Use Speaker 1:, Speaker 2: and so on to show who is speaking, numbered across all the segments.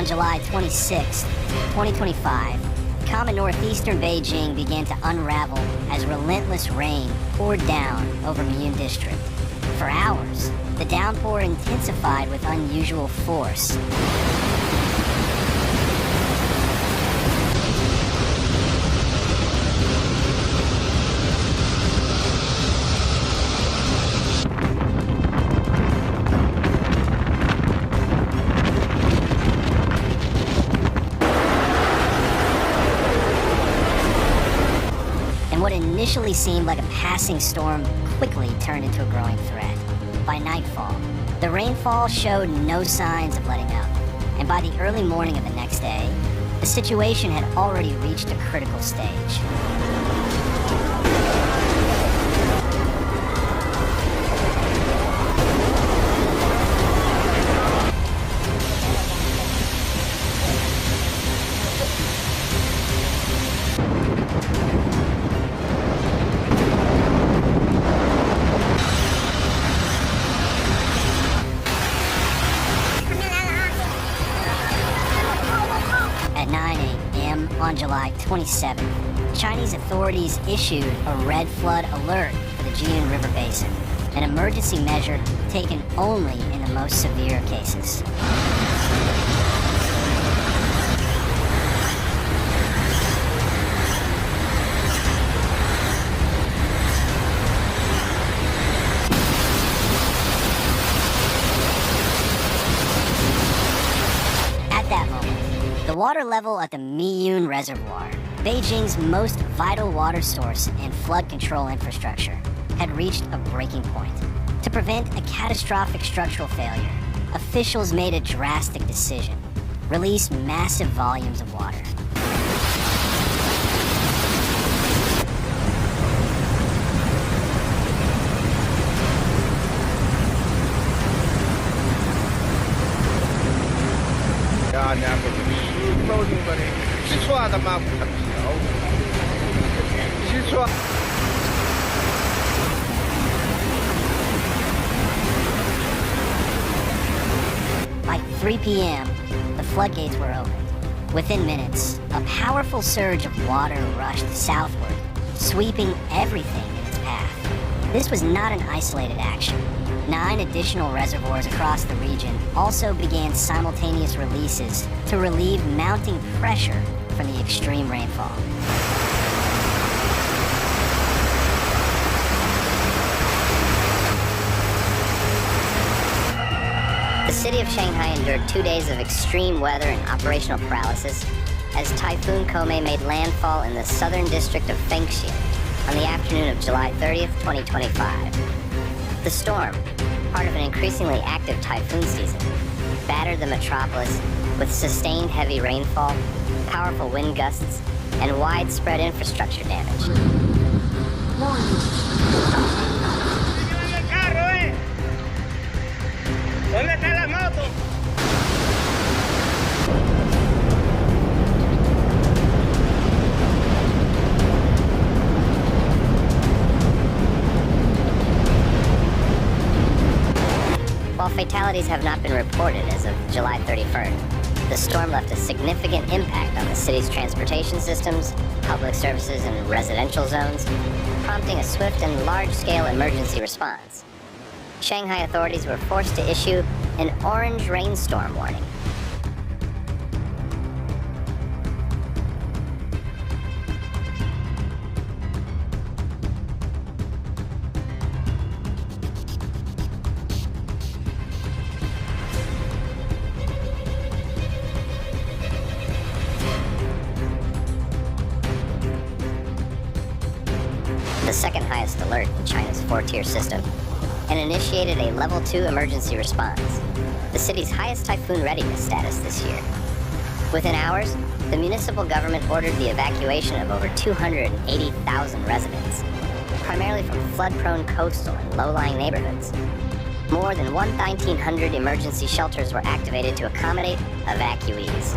Speaker 1: On July 26, 2025, calm in northeastern Beijing began to unravel as relentless rain poured down over Miyun District. For hours, the downpour intensified with unusual force. And what initially seemed like a passing storm quickly turned into a growing threat. By nightfall, the rainfall showed no signs of letting up, and by the early morning of the next day, the situation had already reached a critical stage. At 9 a.m. on July 27th, Chinese authorities issued a red flood alert for the Jian River Basin, an emergency measure taken only in the most severe cases. At that moment, the water level at the Miyun Reservoir, Beijing's most vital water source and flood control infrastructure, had reached a breaking point. To prevent a catastrophic structural failure, officials made a drastic decision: release massive volumes of water. By 3 p.m., the floodgates were opened. Within minutes, a powerful surge of water rushed southward, sweeping everything in its path. This was not an isolated action. 9 additional reservoirs across the region also began simultaneous releases to relieve mounting pressure from the extreme rainfall. The city of Shanghai endured 2 days of extreme weather and operational paralysis as Typhoon Koumei made landfall in the southern district of Fengxi on the afternoon of July 30th, 2025. The storm, part of an increasingly active typhoon season, battered the metropolis with sustained heavy rainfall, powerful wind gusts, and widespread infrastructure damage. While fatalities have not been reported as of July 31st, the storm left a significant impact on the city's transportation systems, public services, and residential zones, prompting a swift and large-scale emergency response. Shanghai authorities were forced to issue an orange rainstorm warning. The second highest alert in China's 4-tier system, and initiated a level 2 emergency response, the city's highest typhoon readiness status this year. Within hours, the municipal government ordered the evacuation of over 280,000 residents, primarily from flood-prone coastal and low-lying neighborhoods. More than 1,900 emergency shelters were activated to accommodate evacuees.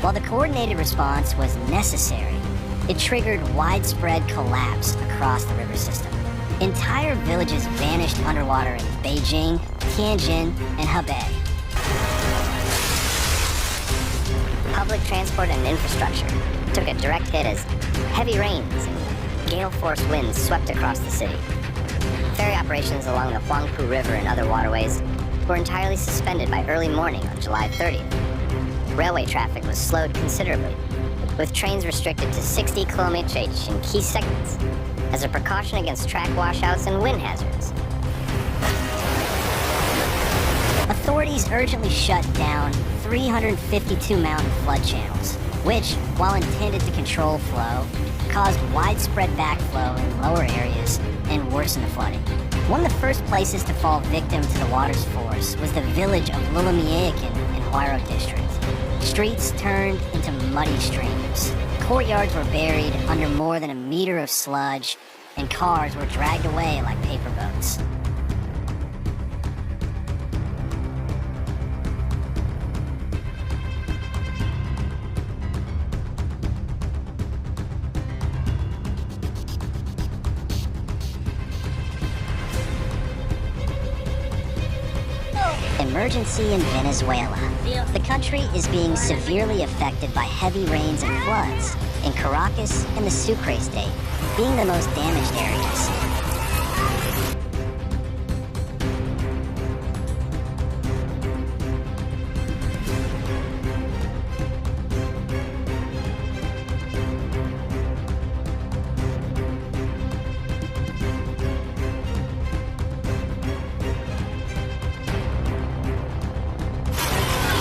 Speaker 1: While the coordinated response was necessary, It triggered widespread collapse across the river system. Entire villages vanished underwater in Beijing, Tianjin, and Hebei. Public transport and infrastructure took a direct hit as heavy rains and gale-force winds swept across the city. Ferry operations along the Huangpu River and other waterways were entirely suspended by early morning on July 30th. Railway traffic was slowed considerably, with trains restricted to 60 km/h in key segments as a precaution against track washouts and wind hazards. Authorities urgently shut down 352 mountain flood channels, which, while intended to control flow, caused widespread backflow in lower areas and worsened the flooding. One of the first places to fall victim to the water's force was the village of Lulamiakin in Huairou district. Streets turned into muddy streams. Courtyards were buried under more than a meter of sludge, and cars were dragged away like paper boats. Emergency in Venezuela. The country is being severely affected by heavy rains and floods, in Caracas and the Sucre state being the most damaged areas.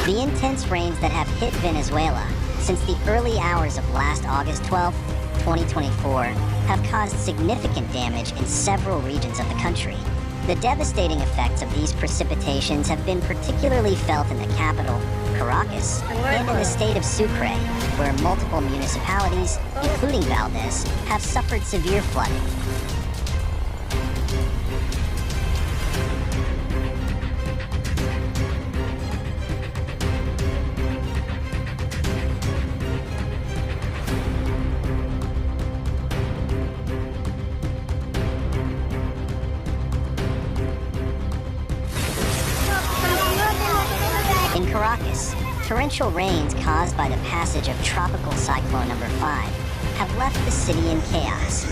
Speaker 1: The intense rains that have hit Venezuela since the early hours of last August 12, 2024, have caused significant damage in several regions of the country. The devastating effects of these precipitations have been particularly felt in the capital, Caracas, and in the state of Sucre, where multiple municipalities, including Valdez, have suffered severe flooding. In Caracas, torrential rains caused by the passage of Tropical Cyclone Number 5 have left the city in chaos.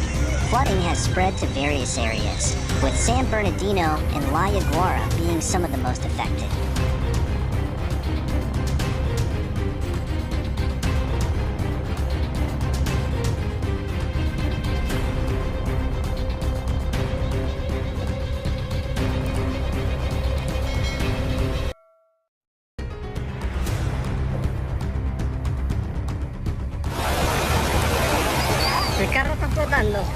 Speaker 1: Flooding has spread to various areas, with San Bernardino and La Yaguara being some of the most affected.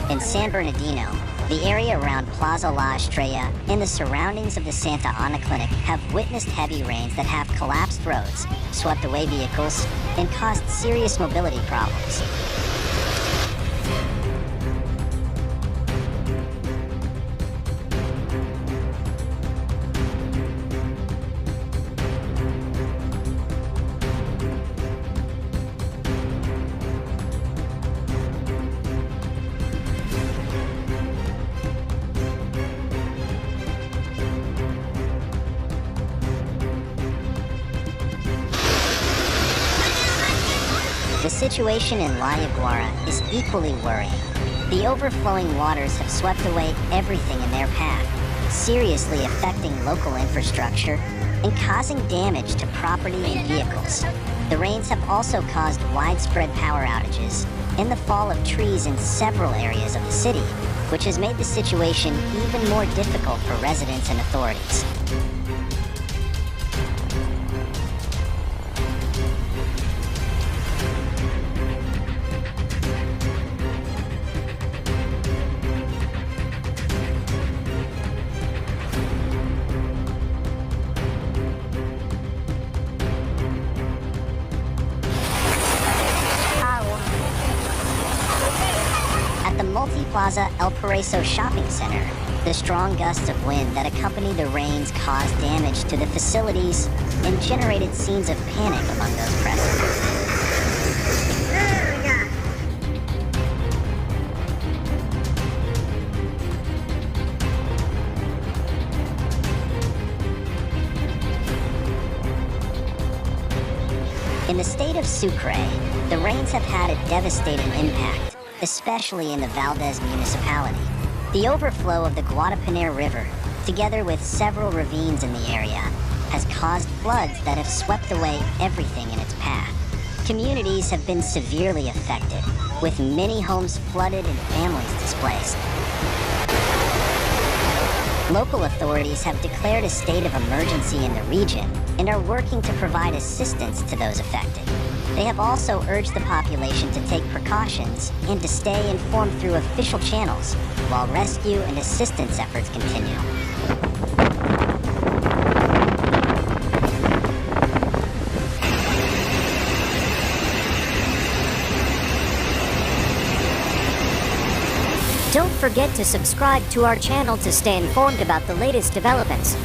Speaker 1: In San Bernardino, the area around Plaza La Estrella and the surroundings of the Santa Ana Clinic have witnessed heavy rains that have collapsed roads, swept away vehicles, and caused serious mobility problems. The situation in La Yaguara is equally worrying. The overflowing waters have swept away everything in their path, seriously affecting local infrastructure and causing damage to property and vehicles. The rains have also caused widespread power outages and the fall of trees in several areas of the city, which has made the situation even more difficult for residents and authorities. Multi-Plaza El Paraiso shopping center, the strong gusts of wind that accompanied the rains caused damage to the facilities and generated scenes of panic among those present.
Speaker 2: In the state of Sucre, the rains have had a devastating impact, especially in the Valdez municipality. The overflow of the Guadalcanal River, together with several ravines in the area, has caused floods that have swept away everything in its path. Communities have been severely affected, with many homes flooded and families displaced. Local authorities have declared a state of emergency in the region and are working to provide assistance to those affected. They have also urged the population to take precautions and to stay informed through official channels while rescue and assistance efforts continue.
Speaker 3: Don't forget to subscribe to our channel to stay informed about the latest developments.